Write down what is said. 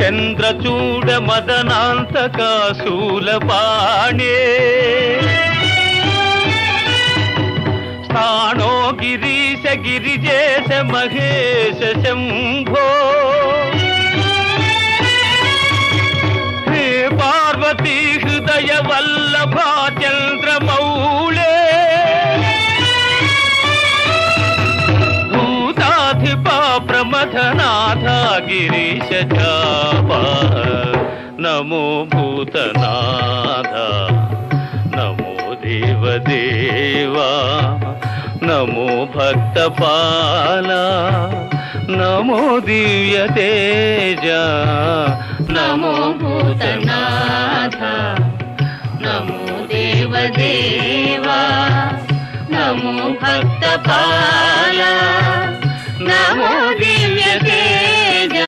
చంద్రచూడ మదనాంతక శూలపాణే స్థాణో గిరీశ గిరిజేశ మహేశ శంభో హే పార్వతీ హృదయ వల్లభా చంద్రమౌళే భూతాధిపా ప్రమథనాథ గిరీశ చాపా నమో భూతనాథ నమో దేవదేవా నమో భక్తపాల నమో దివ్య తేజ నమో భూతనాథ నమో దేవదేవా నమో భక్తపాల నమో